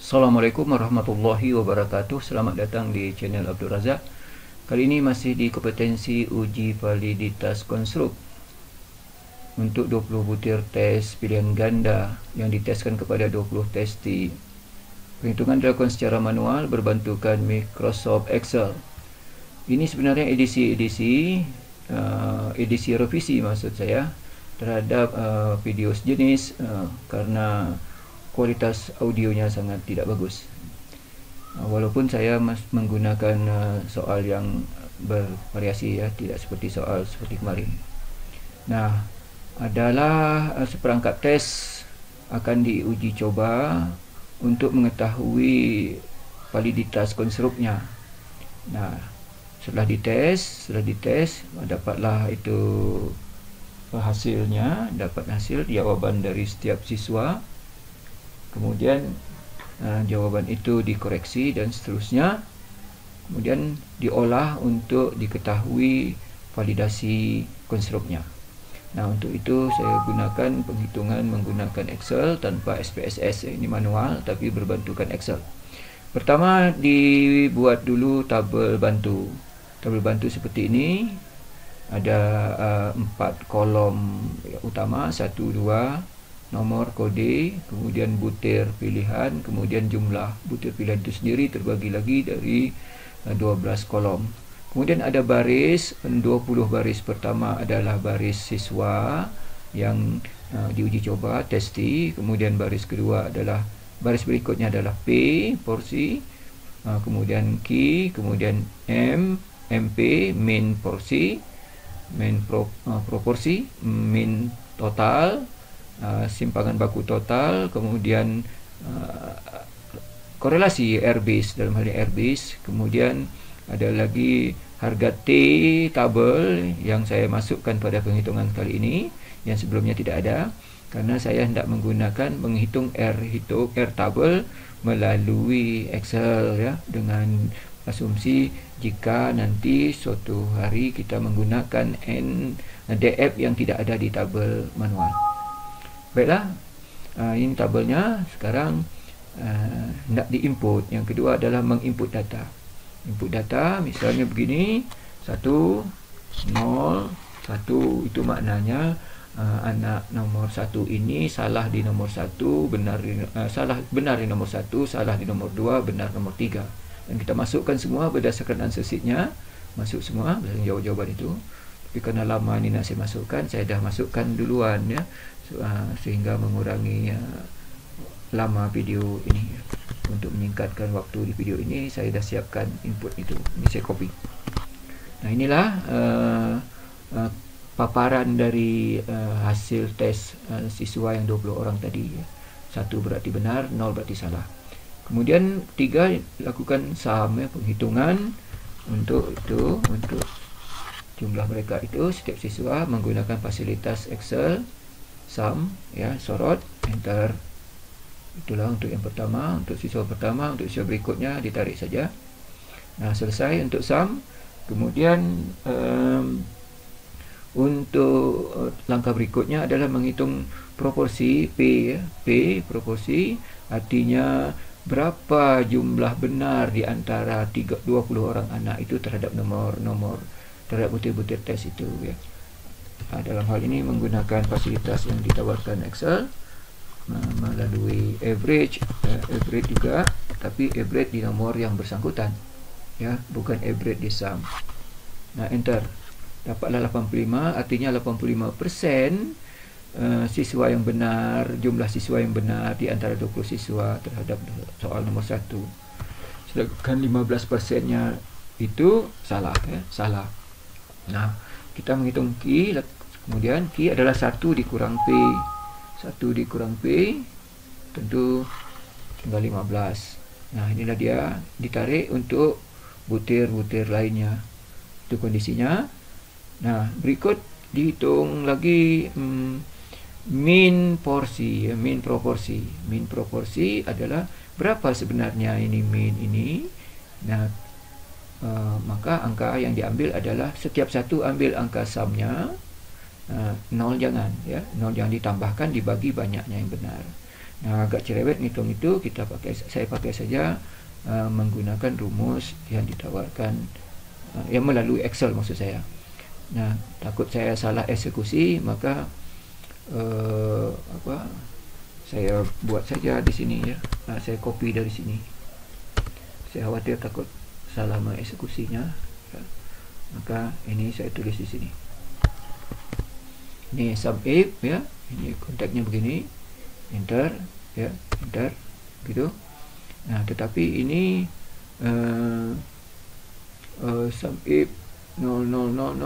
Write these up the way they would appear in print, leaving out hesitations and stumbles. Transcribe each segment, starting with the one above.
Assalamualaikum warahmatullahi wabarakatuh. Selamat datang di channel Abdul Razak. Kali ini masih di kompetensi uji validitas konstruk untuk 20 butir tes pilihan ganda yang diteskan kepada 20 testi. Perhitungan dilakukan secara manual berbantukan Microsoft Excel. Ini sebenarnya edisi revisi maksud saya terhadap video sejenis karena kualitas audionya sangat tidak bagus. Walaupun saya menggunakan soal yang bervariasi ya, tidak seperti soal seperti kemarin. Nah, adalah seperangkat tes akan diuji coba untuk mengetahui validitas konstruknya. Nah, setelah dites, dapatlah itu hasilnya, dapat hasil jawaban dari setiap siswa. Kemudian jawaban itu dikoreksi dan seterusnya, kemudian diolah untuk diketahui validasi konstruknya. Nah, untuk itu saya gunakan penghitungan menggunakan Excel tanpa SPSS. Ini manual tapi berbantukan Excel. Pertama, dibuat dulu tabel bantu. Tabel bantu seperti ini. Ada 4 kolom utama, 1, 2, nomor kode, kemudian butir pilihan, kemudian jumlah butir pilihan itu sendiri terbagi lagi dari 12 kolom. Kemudian ada baris, 20 baris pertama adalah baris siswa yang diuji coba, testi. Kemudian baris kedua adalah, baris berikutnya adalah P, porsi, kemudian Q, kemudian M, MP, min porsi, min proporsi, min total, simpangan baku total, kemudian korelasi airbase, dalam hal ini airbase. Kemudian ada lagi harga T tabel yang saya masukkan pada penghitungan kali ini, yang sebelumnya tidak ada, karena saya hendak menggunakan menghitung R tabel melalui Excel ya, dengan asumsi jika nanti suatu hari kita menggunakan DF yang tidak ada di tabel manual. Baiklah, ini tabelnya. Sekarang hendak diinput. Yang kedua adalah menginput data. Input data misalnya begini, 1, 0, 1. Itu maknanya anak nomor 1 ini salah di nomor 1, benar di nomor 1, salah di nomor 2, benar nomor 3. Dan kita masukkan semua berdasarkan answer sheet-nya. Masuk semua berdasarkan jawaban itu. Tapi karena lama ini nak saya masukkan, saya dah masukkan duluan ya, sehingga mengurangi lama video ini. Untuk menyingkatkan waktu di video ini, saya dah siapkan input itu. Ini saya copy. Nah, inilah paparan dari hasil tes siswa yang 20 orang tadi ya. 1 berarti benar, 0 berarti salah. Kemudian 3, lakukan sum ya, penghitungan untuk jumlah mereka itu, setiap siswa menggunakan fasilitas Excel, sum ya, sorot, enter. Itulah untuk yang pertama, untuk siswa pertama. Untuk siswa berikutnya ditarik saja. Nah, selesai untuk sum. Kemudian untuk langkah berikutnya adalah menghitung proporsi P ya. P proporsi artinya berapa jumlah benar di antara 20 orang anak itu terhadap nomor terhadap butir-butir tes itu ya. Dalam hal ini menggunakan fasilitas yang ditawarkan Excel melalui average juga, tapi average di nomor yang bersangkutan ya, bukan average di sum. Nah, enter. Dapatlah 85, artinya 85% siswa yang benar, jumlah siswa yang benar di antara 20 siswa terhadap soal nomor 1. Sedangkan 15%-nya itu salah ya, salah. Nah, kita menghitung Q, kemudian Q adalah 1 dikurang P. 1 dikurang P tentu tinggal 15. Nah, inilah dia, ditarik untuk butir-butir lainnya. Itu kondisinya. Nah, berikut dihitung lagi min porsi ya, min proporsi. Min proporsi adalah berapa sebenarnya ini min ini. Nah, maka angka yang diambil adalah setiap satu ambil angka sumnya, 0 jangan ya, 0 jangan ditambahkan, dibagi banyaknya yang benar. Nah, agak cerewet ngitung itu, saya pakai saja menggunakan rumus yang ditawarkan yang melalui Excel maksud saya. Nah, takut saya salah eksekusi, maka saya buat saja di sini ya. Saya copy dari sini. Saya khawatir takut salah mengeksekusinya ya. Maka ini saya tulis di sini. Ini sum if ya. Ini kontaknya begini. Enter ya, enter gitu. Nah, tetapi ini sum if 000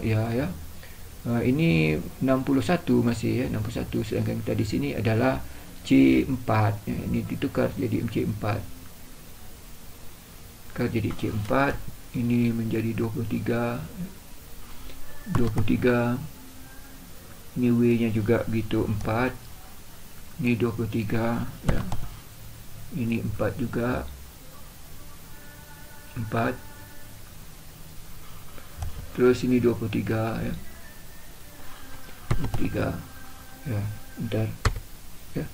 ya. Ini 61 masih ya, 61, sedangkan kita di sini adalah C4 ya. Ini ditukar jadi C4. Tukar jadi C4, ini menjadi 23. Ini W-nya juga gitu 4. Ini 23 ya. Ini 4 juga. 4. Terus ini 23 ya. 23 ya, bentar ya.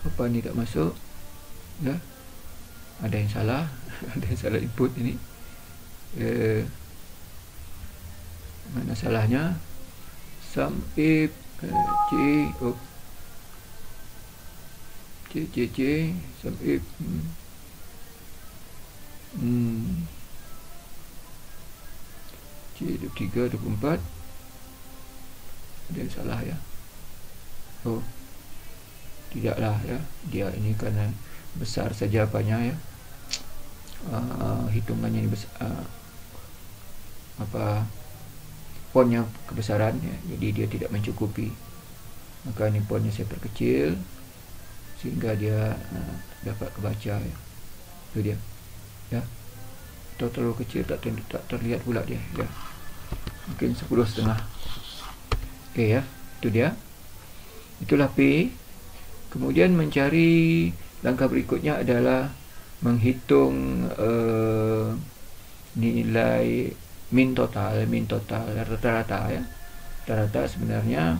Apa ni tak masuk ya? Ada yang salah. Ada yang salah input ini. Mana salahnya? Sum if C sum if C23 24. Ada yang salah ya. Oh, tidaklah ya. Dia ini karena besar saja apanya ya. Hitungannya ini besar, fontnya kebesaran ya. Jadi dia tidak mencukupi. Maka ini fontnya saya perkecil sehingga dia dapat kebaca ya. Itu dia ya. Atau terlalu kecil tak terlihat pula dia ya. Mungkin 10,5. Oke ya, itu dia. Itulah P. Kemudian mencari langkah berikutnya adalah menghitung nilai min total rata-rata ya. Rata-rata sebenarnya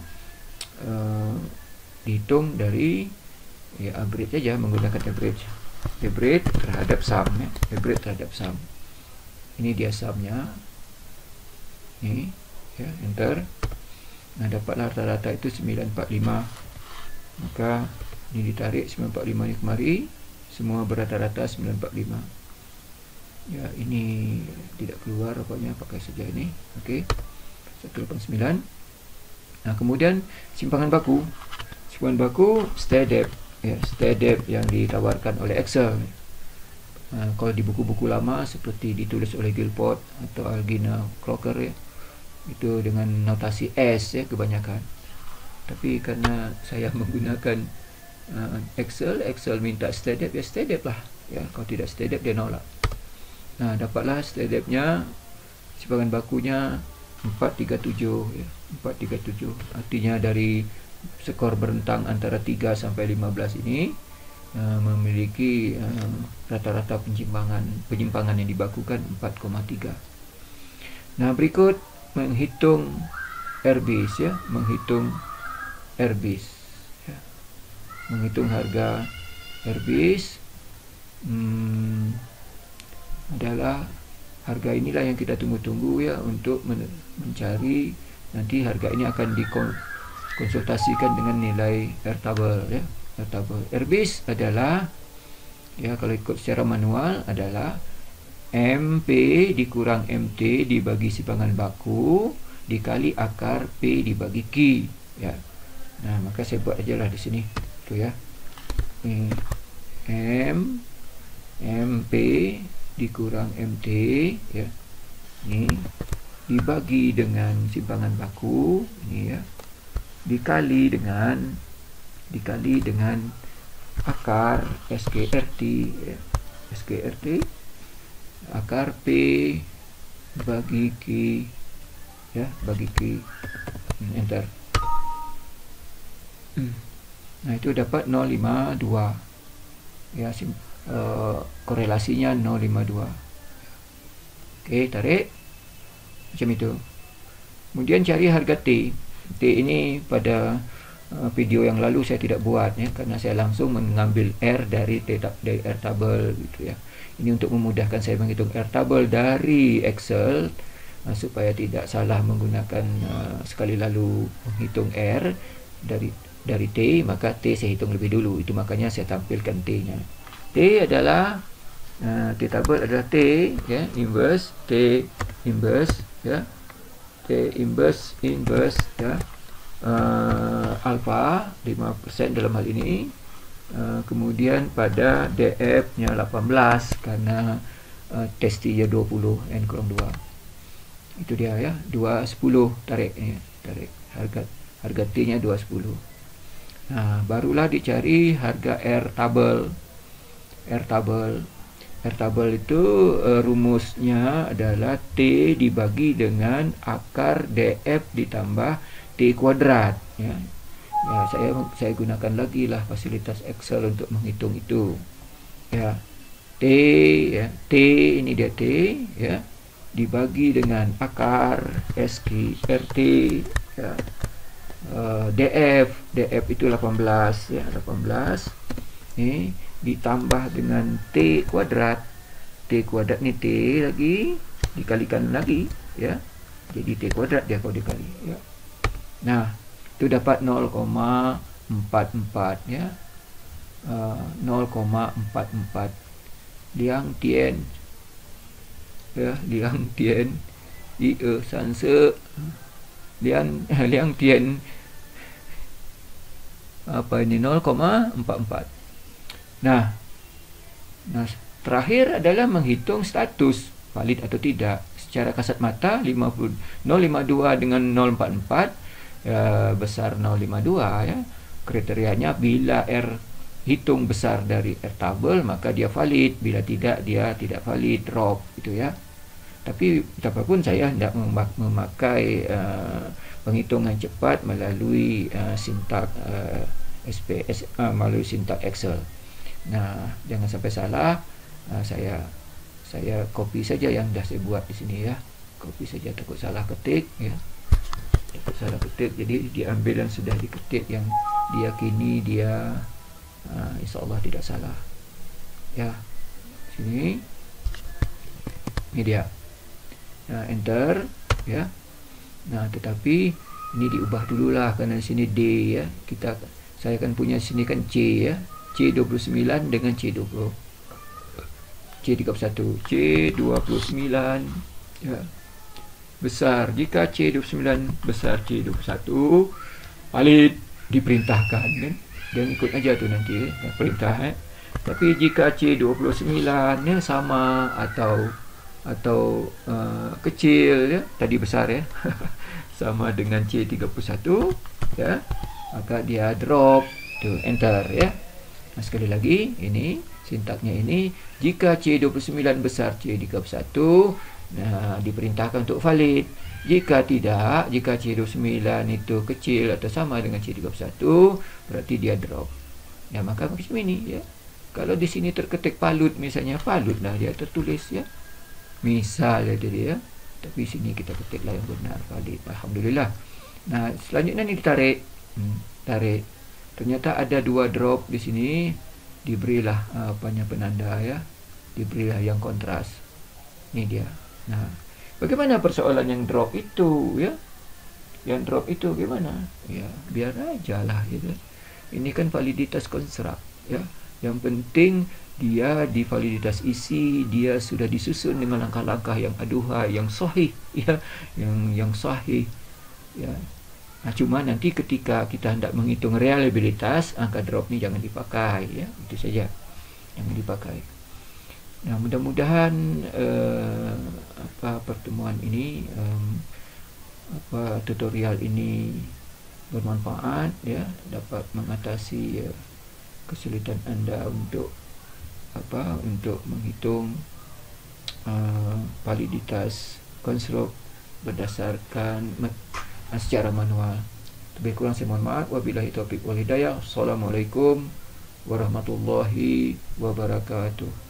dihitung dari ya average saja, menggunakan average terhadap sum ya. Average terhadap sum. Ini dia sumnya. Ini ya, enter. Nah, dapatlah rata-rata itu 945. Maka ini ditarik 945 ni kemari, semua berrata-rata 945. Ya, ini tidak keluar apanya, pakai saja ini. Okey. 189. Nah, kemudian simpangan baku. Simpangan baku STADEP ya, STADEP yang ditawarkan oleh Excel. Kalau di buku-buku lama seperti ditulis oleh Gilport atau Algina Crocker ya, itu dengan notasi S ya kebanyakan. Tapi karena saya menggunakan Excel minta STADEP ya, STADEP lah ya. Kalau tidak STADEP dia nolak. Nah, dapatlah STADEP-nya, simpangan bakunya 437 ya, 437. Artinya dari skor berentang antara 3 sampai 15 ini memiliki rata-rata penyimpangan yang dibakukan 4,3. Nah, berikut menghitung RBIS ya, menghitung RBIS ya. Menghitung harga RBIS adalah harga inilah yang kita tunggu-tunggu ya, untuk mencari nanti harga ini akan dikonsultasikan dengan nilai Airtable ya. Airtable RBIS adalah ya, kalau ikut secara manual adalah MP dikurang MT dibagi simpangan baku dikali akar P dibagi Q ya. Nah, maka saya buat aja lah di sini tu ya. MP dikurang MT ya. Ini dibagi dengan simpangan baku ini ya. Dikali dengan akar SKRT ya. SKRT akar P bagi Q ya, bagi Q. Enter. Nah, itu dapat 052 ya, korelasinya 052. Okey, tarik macam itu. Kemudian cari harga T. T ini pada video yang lalu saya tidak buat ya, karena saya langsung mengambil R dari R table gitu ya. Ini untuk memudahkan saya menghitung R table dari Excel, supaya tidak salah menggunakan sekali lalu menghitung R dari T, maka T saya hitung lebih dulu. Itu makanya saya tampilkan T-nya. T adalah T table adalah T ya, inverse, T inverse ya, T inverse ya, alpha 5% dalam hal ini. Kemudian pada DF nya 18 karena test nya 20 N kurang 2. Itu dia ya, 210 tarik harga T nya 210. Nah, barulah dicari harga R table itu rumusnya adalah T dibagi dengan akar DF ditambah T kuadrat ya. Saya gunakan lagi lah fasilitas Excel untuk menghitung itu ya. T ini dia T ya, dibagi dengan akar RT ya, DF itu 18 ya, 18 ini ditambah dengan T kuadrat ini T lagi dikalikan lagi ya, jadi T kuadrat dia kalau dikali ya. Nah, itu dapat 0,44 ya, 0,44 liang tian ya, liang tian sanse liang tian apa ini 0,44. Nah, terakhir adalah menghitung status valid atau tidak. Secara kasat mata 052 dengan 044 besar 052 ya. Kriterianya bila R hitung besar dari R table maka dia valid, bila tidak dia tidak valid, drop gitu ya. Tapi betapapun saya hendak memakai penghitungan cepat melalui sintak SPS melalui sintak Excel. Nah, jangan sampai salah. Saya copy saja yang dah saya buat di sini ya. Copy saja, takut salah ketik ya. Jadi diambil yang sudah diketik yang diyakini dia insyaallah tidak salah ya. Sini ini dia. Nah, enter ya. Nah, tetapi ini diubah dululah karena di sini D ya. Saya akan punya sini kan C ya. C29 dengan C20. C31, C29 ya. Besar jika C29 besar C21 valid, diperintahkan kan. Dia ikut aja tu nanti perintah Tapi jika C29 ya sama atau kecil ya, tadi besar ya. Sama dengan C31 ya, maka dia drop tu, enter ya. Nah, sekali lagi ini sintaknya ini, jika C29 besar C31 diperintahkan untuk valid. Jika tidak, jika C29 itu kecil atau sama dengan C31 berarti dia drop ya. Maka macam ini ya. Kalau di sini terketik palut misalnya, palut lah dia tertulis ya, misal jadi ya. Tapi sini kita ketiklah yang benar, valid, alhamdulillah. Nah, selanjutnya ini ditarik tarik. Ternyata ada 2 drop di sini, diberilah penanda ya, diberilah yang kontras. Ini dia. Nah, bagaimana persoalan yang drop itu ya? Yang drop itu gimana? Ya, biar aja lah gitu. Ini kan validitas konstruk ya. Yang penting dia di validitas isi dia sudah disusun dengan langkah-langkah yang aduhai, yang sahih ya, yang sahih ya. Nah, cuma nanti ketika kita hendak menghitung reliabilitas, angka drop ni jangan dipakai ya. Itu saja. Jangan dipakai. Nah, mudah-mudahan pertemuan ini tutorial ini bermanfaat ya, dapat mengatasi kesulitan Anda untuk menghitung validitas konstruk berdasarkan secara manual. Lebih kurang saya mohon maaf. Wabillahi taufiq wal hidayah. Assalamualaikum warahmatullahi wabarakatuh.